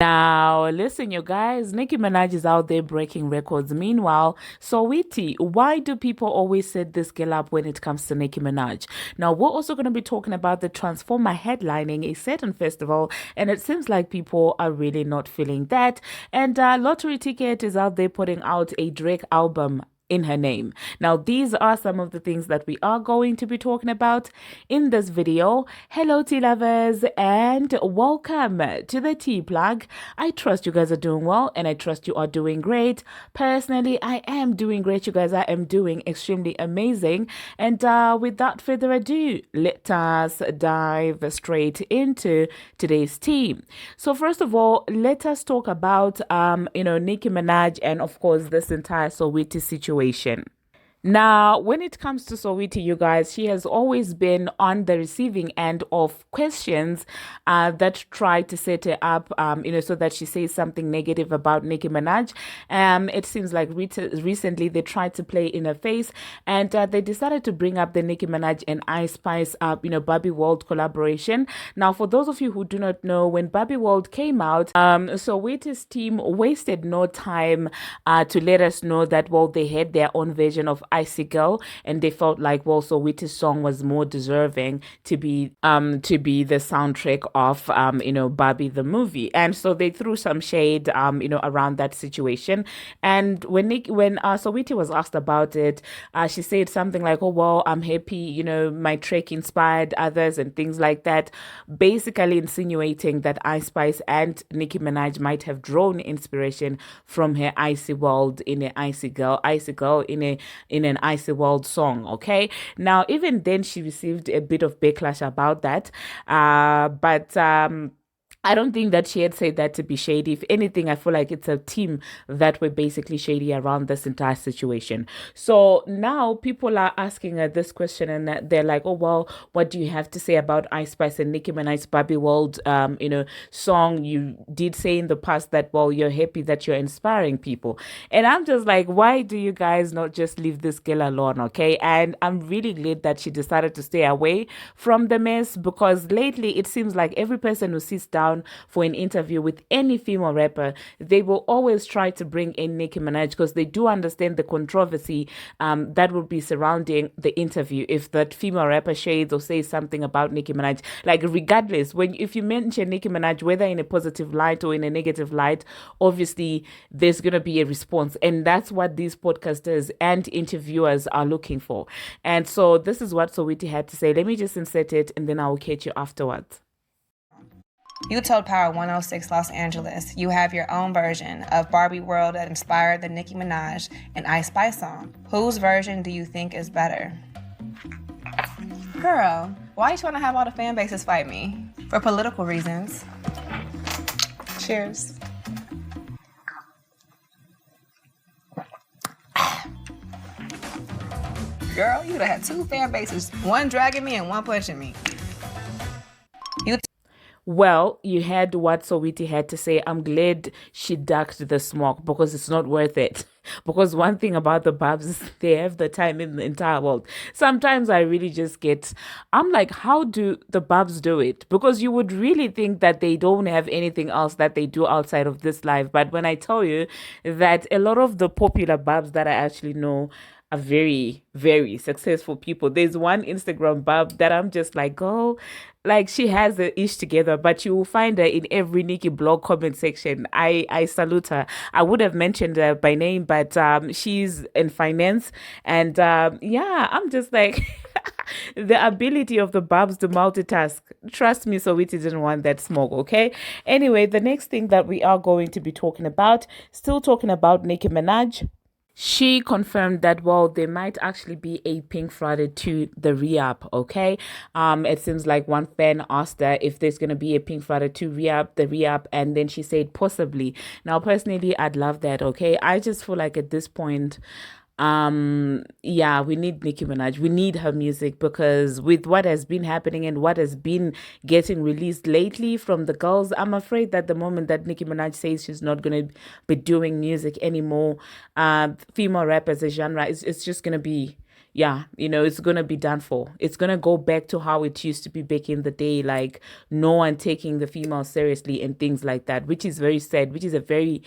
Now, listen, you guys, Nicki Minaj is out there breaking records. Meanwhile, Saweetie, why do people always set this girl up when it comes to Nicki Minaj? Now, we're also going to be talking about the Transformer headlining a certain festival, and it seems like people are really not feeling that. And Lottery Ticket is out there putting out a Drake album in her name. Now, these are some of the things that we are going to be talking about in this video. Hello, tea lovers, and welcome to the tea plug. I trust you guys are doing well, and I trust you are doing great. Personally, I am doing great, you guys. I am doing extremely amazing. And without further ado, let us dive straight into today's tea. So, first of all, let us talk about Nicki Minaj and of course this entire Saweetie situation. Now, when it comes to Saweetie, you guys, she has always been on the receiving end of questions that try to set her up, so that she says something negative about Nicki Minaj. It seems like recently they tried to play in her face, and they decided to bring up the Nicki Minaj and Ice Spice, Barbie World collaboration. Now, for those of you who do not know, when Barbie World came out, Saweetie's team wasted no time to let us know that, well, they had their own version of Icy Girl, and they felt like, well, Saweetie's song was more deserving to be the soundtrack of Barbie the movie. And so they threw some shade around that situation. And when Saweetie was asked about it, she said something like, oh well, I'm happy, my track inspired others and things like that, basically insinuating that Ice Spice and Nicki Minaj might have drawn inspiration from her Icy World in an Icy Girl in an Icy World song. Okay, now even then she received a bit of backlash about that, but I don't think that she had said that to be shady. If anything, I feel like it's a team that were basically shady around this entire situation. So now people are asking her this question, and they're like, "Oh well, what do you have to say about Ice Spice and Nicki Minaj's Barbie World, song? You did say in the past that, well, you're happy that you're inspiring people." And I'm just like, why do you guys not just leave this girl alone, okay? And I'm really glad that she decided to stay away from the mess, because lately it seems like every person who sits down for an interview with any female rapper, they will always try to bring in Nicki Minaj, because they do understand the controversy that would be surrounding the interview if that female rapper shades or says something about Nicki Minaj. Like, regardless, if you mention Nicki Minaj, whether in a positive light or in a negative light, obviously there's gonna be a response, and that's what these podcasters and interviewers are looking for. And so this is what Saweetie had to say. Let me just insert it, and then I will catch you afterwards. You told Power 106 Los Angeles you have your own version of Barbie World that inspired the Nicki Minaj and Ice Spice song. Whose version do you think is better? Girl, why are you trying to have all the fan bases fight me? For political reasons. Cheers. Girl, you would have had two fan bases, one dragging me and one punching me. Well, you heard what Saweetie had to say. I'm glad she ducked the smoke, because it's not worth it. Because one thing about the Barbz is they have the time in the entire world. Sometimes I really just I'm like, how do the Barbz do it? Because you would really think that they don't have anything else that they do outside of this life. But when I tell you that a lot of the popular Barbz that I actually know are very, very successful people. There's one Instagram Barb that I'm just like, oh, like she has the ish together, but you will find her in every Nicki blog comment section. I salute her. I would have mentioned her by name, but she's in finance, and I'm just like the ability of the Barbz to multitask. Trust me, Saweetie didn't want that smoke, okay? Anyway, the next thing that we are going to be talking about, still talking about Nicki Minaj. She confirmed that, well, there might actually be a Pink Friday to the re-up, okay? It seems like one fan asked her if there's going to be a Pink Friday to the re-up, and then she said possibly. Now, personally, I'd love that, okay? I just feel like at this point, we need Nicki Minaj. We need her music, because with what has been happening and what has been getting released lately from the girls, I'm afraid that the moment that Nicki Minaj says she's not going to be doing music anymore, female rap as a genre, it's just going to be yeah, it's gonna be done for. It's gonna go back to how it used to be back in the day, like no one taking the female seriously and things like that, which is very sad, which is a very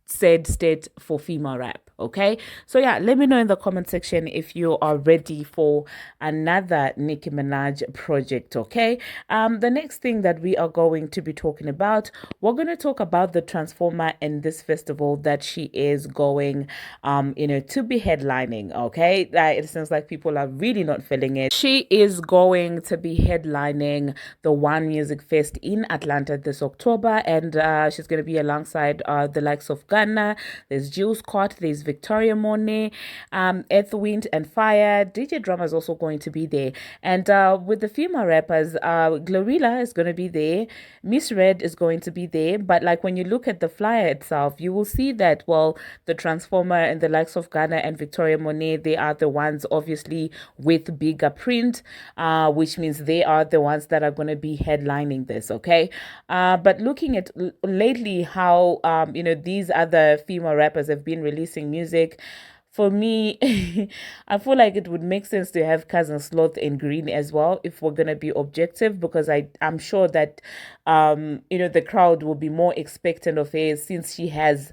sad state for female rap. Okay, so yeah, let me know in the comment section if you are ready for another Nicki Minaj project. Okay, the next thing that we are going to be talking about, we're going to talk about the Transformer and this festival that she is going to be headlining. Okay, it seems like people are really not feeling it. She is going to be headlining the One Music Fest in Atlanta this October, and she's going to be alongside the likes of Ghana. There's Jill Scott, there's Victoria Monet, Earth, Wind and Fire. DJ Drama is also going to be there, and with the female rappers, Glorilla is going to be there, Miss Red is going to be there. But like when you look at the flyer itself, you will see that, well, the Transformer and the likes of Ghana and Victoria Monet, they are the ones obviously with bigger print, which means they are the ones that are going to be headlining this. Okay, but looking at lately how these other female rappers have been releasing music, for me, I feel like it would make sense to have Cousin Sloth in green as well, if we're gonna be objective, because I'm sure that the crowd will be more expectant of her since she has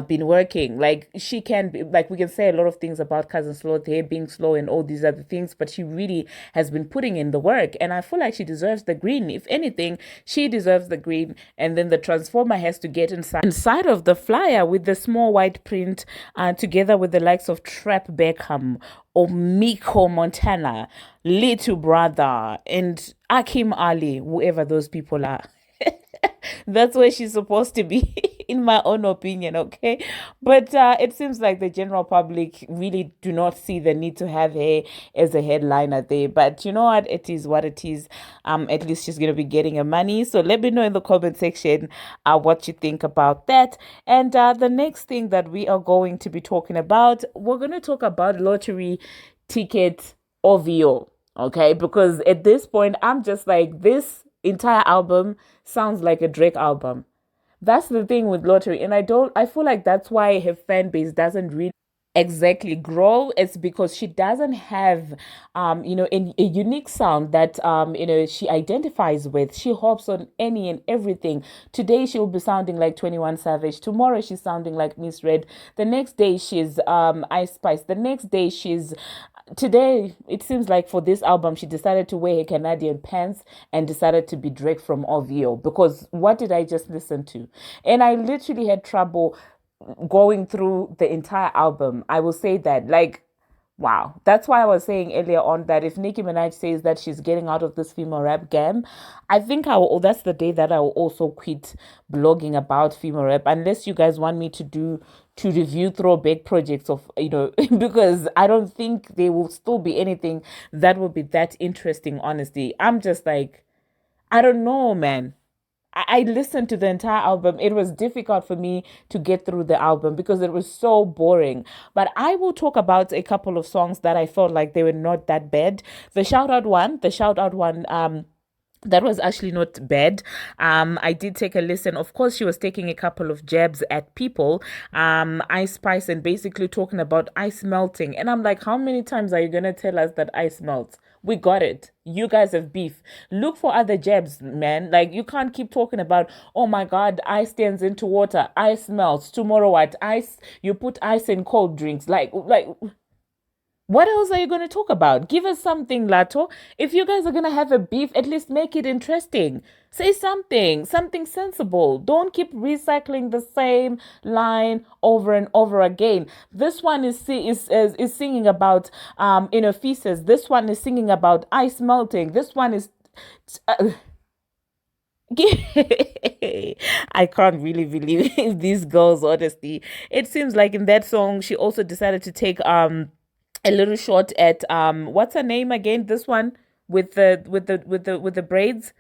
been working. Like, she can be, like, we can say a lot of things about Cousin Sloth, her being slow and all these other things, but she really has been putting in the work, and I feel like she deserves the green. If anything, she deserves the green, and then the Transformer has to get inside of the flyer with the small white print, together with the likes of Trap Beckham or Miko Montana, Little Brother, and Akim Ali, whoever those people are. That's where she's supposed to be, in my own opinion. Okay, but it seems like the general public really do not see the need to have her as a headliner there. But you know what, it is what it is. At least she's gonna be getting her money. So let me know in the comment section what you think about that. And the next thing that we are going to be talking about, we're going to talk about lottery ticket OVO. Okay, because at this point I'm just like, this entire album sounds like a Drake album. That's the thing with lottery, and I feel like that's why her fan base doesn't really exactly grow. It's because she doesn't have a unique sound that she identifies with. She hops on any and everything. Today she will be sounding like 21 Savage, tomorrow she's sounding like Miss Red, the next day she's Ice Spice, the next day she's, today it seems like for this album she decided to wear her Canadian pants and decided to be Drake from OVO. Because what did I just listen to? And I literally had trouble going through the entire album. I will say that, like, wow. That's why I was saying earlier on that if Nicki Minaj says that she's getting out of this female rap game, I think that's the day that I will also quit blogging about female rap, unless you guys want me to review throwback projects of, because I don't think there will still be anything that will be that interesting, honestly. I'm just like, I don't know, man. I listened to the entire album. It was difficult for me to get through the album because it was so boring. But I will talk about a couple of songs that I felt like they were not that bad. The shout out one, that was actually not bad. I did take a listen. Of course, she was taking a couple of jabs at people, Ice Spice, and basically talking about ice melting. And I'm like, how many times are you gonna tell us that ice melts? We got it. You guys have beef. Look for other jabs, man. Like, you can't keep talking about, oh my God, ice turns into water, ice melts. Tomorrow what? Ice, you put ice in cold drinks. Like, what else are you going to talk about? Give us something, Latto. If you guys are going to have a beef, at least make it interesting. Say something sensible. Don't keep recycling the same line over and over again. This one is singing about feces. This one is singing about ice melting. This one is I can't really believe these girls, honestly. It seems like in that song she also decided to take a little shot at what's her name again? This one with the braids,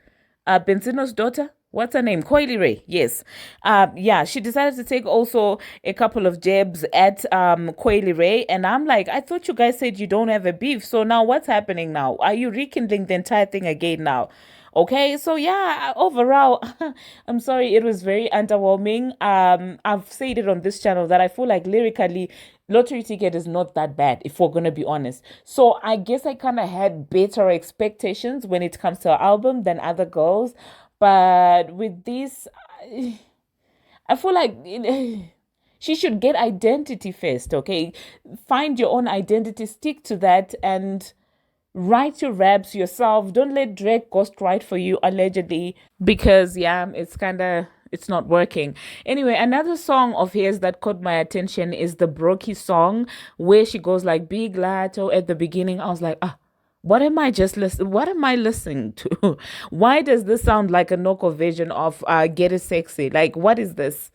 Benzino's daughter. What's her name? Coileray. Yes. Yeah, she decided to take also a couple of jabs at Coileray, and I'm like, I thought you guys said you don't have a beef. So now what's happening now? Are you rekindling the entire thing again now? Okay, so yeah, overall, I'm sorry, it was very underwhelming. I've said it on this channel that I feel like lyrically, Lottery Ticket is not that bad, if we're gonna be honest. So I guess I kind of had better expectations when it comes to her album than other girls, but with this, I feel like she should get identity first. Okay, find your own identity, stick to that, and write your raps yourself. Don't let Drake ghostwrite for you allegedly because yeah, it's not working. Anyway, another song of his that caught my attention is the Brokey song where she goes like big Latto at the beginning. I was like, what am I listening to? Why does this sound like a Noko version of Get It Sexy? Like, what is this?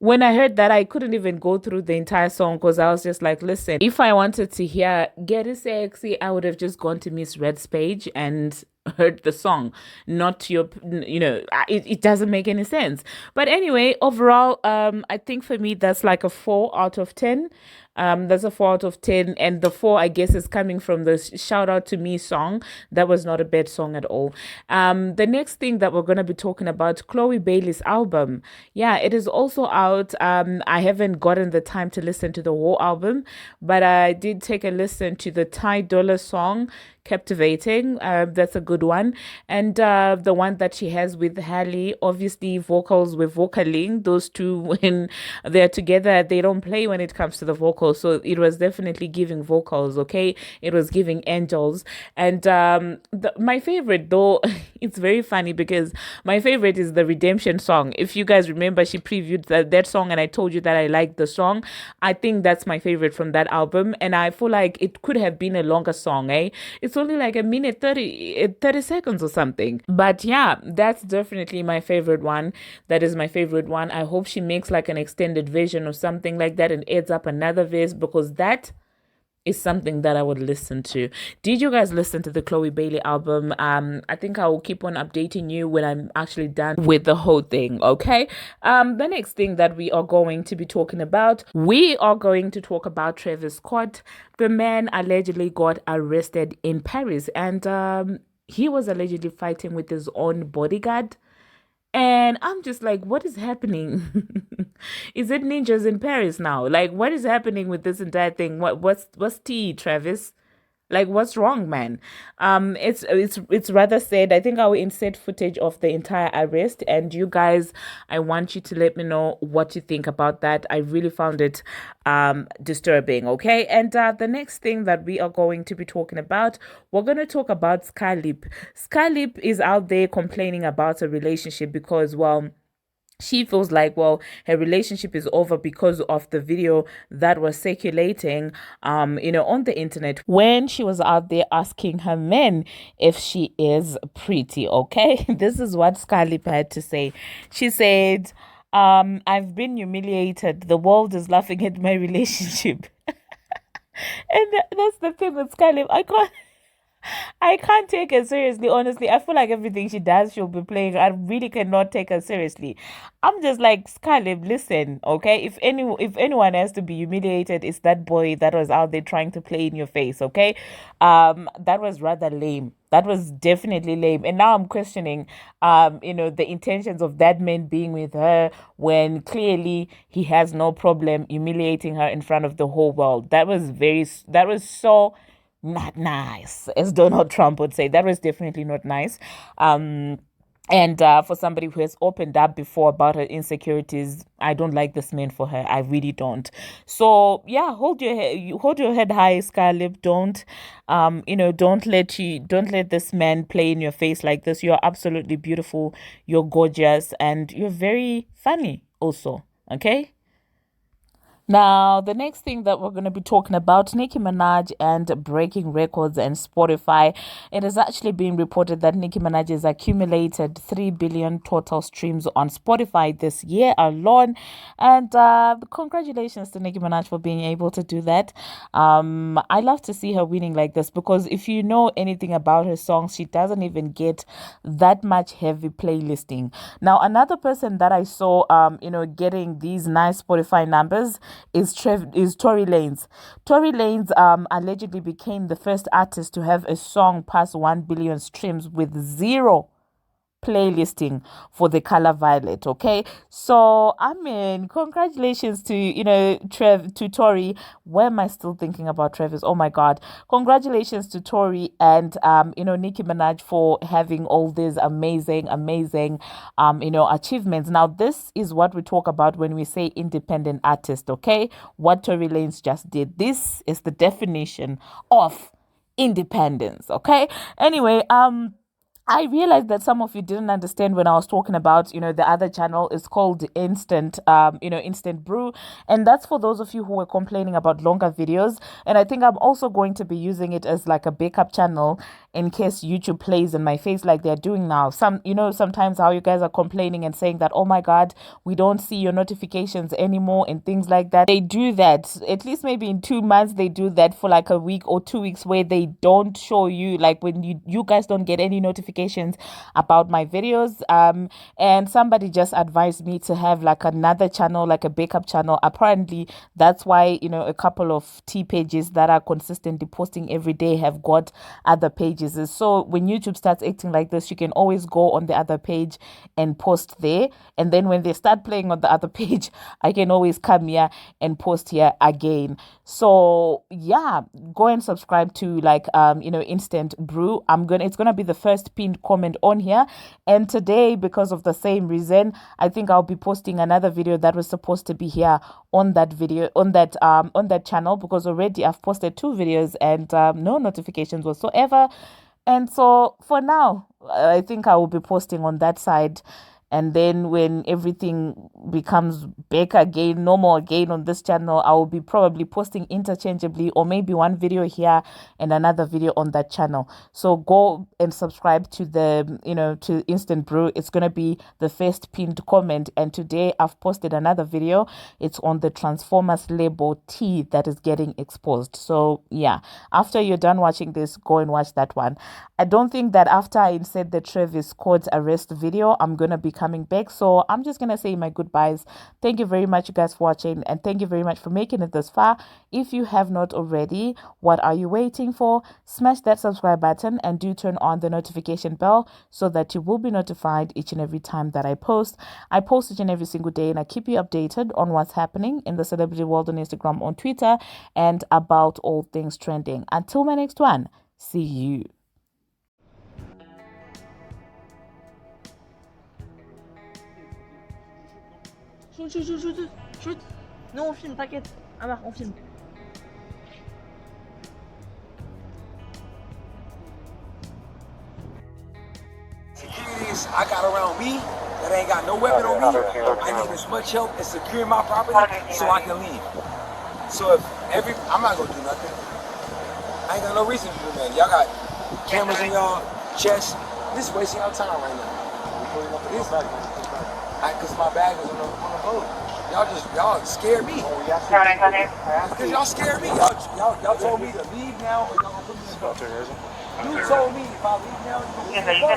When I heard that, I couldn't even go through the entire song because I was just like, listen, if I wanted to hear Get It Sexy, I would have just gone to Miss Red's page and heard the song, not your, it doesn't make any sense. But anyway, overall, I think for me, that's like a 4 out of 10. That's a 4 out of 10. And the 4, I guess, is coming from the Shout Out to Me song. That was not a bad song at all. The next thing that we're going to be talking about, Chloe Bailey's album. Yeah, it is also out. I haven't gotten the time to listen to the whole album, but I did take a listen to the Ty Dolla song, Captivating. That's a good one. And the one that she has with Halle, obviously vocals with vocaling. Those two, when they're together, they don't play when it comes to the vocals. So it was definitely giving vocals, okay? It was giving angels. And my favorite, though, it's very funny because my favorite is the Redemption song. If you guys remember, she previewed that song and I told you that I liked the song. I think that's my favorite from that album. And I feel like it could have been a longer song, eh? It's only like a minute 30 seconds or something. But yeah, that's definitely my favorite one. That is my favorite one. I hope she makes like an extended version or something like that and adds up another verse because that is something that I would listen to. Did you guys listen to the Chloe Bailey album? I think I will keep on updating you when I'm actually done with the whole thing, okay? The next thing that we are going to be talking about, we are going to talk about Travis Scott. The man allegedly got arrested in Paris and he was allegedly fighting with his own bodyguard. And I'm just like, what is happening? Is it ninjas in Paris now? Like, what is happening with this entire thing? What's tea, Travis? Like, what's wrong, man? It's rather sad. I think I will insert footage of the entire arrest, and you guys, I want you to let me know what you think about that. I really found it disturbing. Okay, and the next thing that we are going to be talking about, we're going to talk about Skylip. Skylip is out there complaining about a relationship because, well, she feels like, well, her relationship is over because of the video that was circulating, on the internet when she was out there asking her men if she is pretty. Okay, this is what Skylip had to say. She said, I've been humiliated. The world is laughing at my relationship. And that's the thing with Skylip. I can't take her seriously, honestly. I feel like everything she does, she'll be playing. I really cannot take her seriously. I'm just like, Scarlett, listen, okay? If anyone has to be humiliated, it's that boy that was out there trying to play in your face, okay? That was rather lame. That was definitely lame. And now I'm questioning, the intentions of that man being with her when clearly he has no problem humiliating her in front of the whole world. That was so not nice, as Donald Trump would say. That was definitely not nice. And for somebody who has opened up before about her insecurities, I don't like this man for her. I really don't. So yeah, hold your head high, Scarlett. Don't let this man play in your face like this. You're absolutely beautiful. You're gorgeous, and you're very funny also. Okay. Now, the next thing that we're going to be talking about, Nicki Minaj and breaking records and Spotify. It has actually been reported that Nicki Minaj has accumulated 3 billion total streams on Spotify this year alone. And congratulations to Nicki Minaj for being able to do that. I love to see her winning like this because if you know anything about her songs, she doesn't even get that much heavy playlisting. Now, another person that I saw, getting these nice Spotify numbers is Tory Lanez. Tory Lanez allegedly became the first artist to have a song pass 1 billion streams with zero playlisting for The Color Violet. Okay, so I mean, congratulations to Tory. Why am I still thinking about Travis? Oh my god, congratulations to Tory and Nicki Minaj for having all these amazing achievements. Now this is what we talk about when we say independent artist. Okay, what Tory Lanez just did, this is the definition of independence. Okay, anyway, I realized that some of you didn't understand when I was talking about, the other channel is called Instant Brew. And that's for those of you who were complaining about longer videos. And I think I'm also going to be using it as like a backup channel in case YouTube plays in my face like they're doing now. Sometimes how you guys are complaining and saying that, oh my God, we don't see your notifications anymore and things like that. They do that, at least maybe in 2 months, they do that for like a week or 2 weeks where they don't show you, like when you guys don't get any notifications about my videos. And somebody just advised me to have like another channel, like a backup channel. Apparently that's why a couple of tea pages that are consistently posting every day have got other pages. So when YouTube starts acting like this, you can always go on the other page and post there, and then when they start playing on the other page, I can always come here and post here again. So yeah, go and subscribe to Instant Brew. It's gonna be the first pinned comment on here, and today, because of the same reason, I think I'll be posting another video that was supposed to be here on that channel, because already I've posted 2 videos and no notifications whatsoever. And so for now, I think I will be posting on that side. And then when everything becomes back again, normal again on this channel, I will be probably posting interchangeably, or maybe one video here and another video on that channel. So go and subscribe to to Instant Brew. It's going to be the first pinned comment. And today I've posted another video. It's on the Transformers label T that is getting exposed. So yeah, after you're done watching this, go and watch that one. I don't think that after I insert the Travis Scott's arrest video, I'm going to be coming back. So I'm just going to say my goodbyes. Thank you very much, you guys, for watching. And thank you very much for making it this far. If you have not already, what are you waiting for? Smash that subscribe button and do turn on the notification bell so that you will be notified each and every time that I post. I post each and every single day, and I keep you updated on what's happening in the celebrity world on Instagram, on Twitter, and about all things trending. Until my next one, see you. Shoot. Non, on filme, t'inquiète. Ah, on filme. Securities I got around me that ain't got no weapon on me. I need as much help as securing my property so I can leave. So if I'm not gonna do nothing. I ain't got no reason to do nothing. Y'all got cameras in y'all chest. This is wasting y'all time right now. Cause my bag is on the boat. Y'all scared me. Cause y'all scared me. Y'all told me to leave now, or y'all gonna put me in the boat. You told me if I leave now, you're gonna put me in the boat.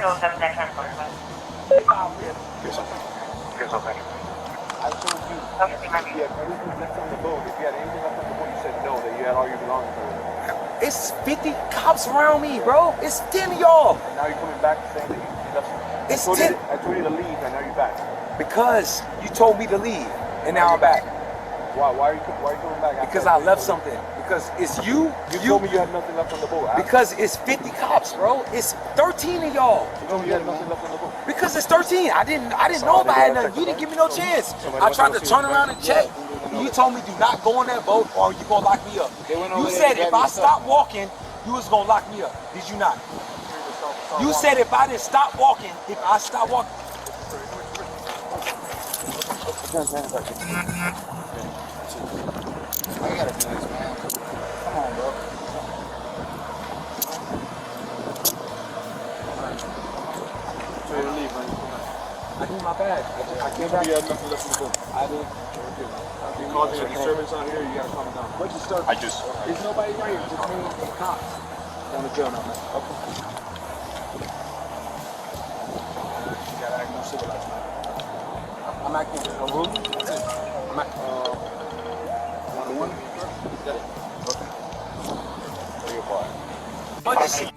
If I live. I told you if you had anything left on the boat, you said no, that you had all your belongings. It's 50 cops around me, bro. It's 10 of y'all. And now you're coming back saying that you left. It's 10. I told you to leave, and now you're back. Because you told me to leave, and now I'm back. Why are you coming back? Because I left something. Because it's you. You told me you had nothing left on the boat. Because it's 50 cops, bro. It's 13 of y'all. You told me you had nothing left on the boat. Because it's 13. I didn't know if I had nothing. You didn't give me no chance. I tried to turn around and check. You told me do not go on that boat or you gonna lock me up. You said if I stop walking, you was gonna lock me up. Did you not? You said if I didn't stop walking, I gotta do this, man. Come on, bro. So you leave, man. I need my bag. I came back. You have nothing left in the boat. I did. You called me a disturbance out here, you gotta calm down. What disturbance? There's nobody right here, just me and the cops. Down the jail now, man. Okay. You gotta act more civilized, man. I'm acting rude. I'm acting. want this shit.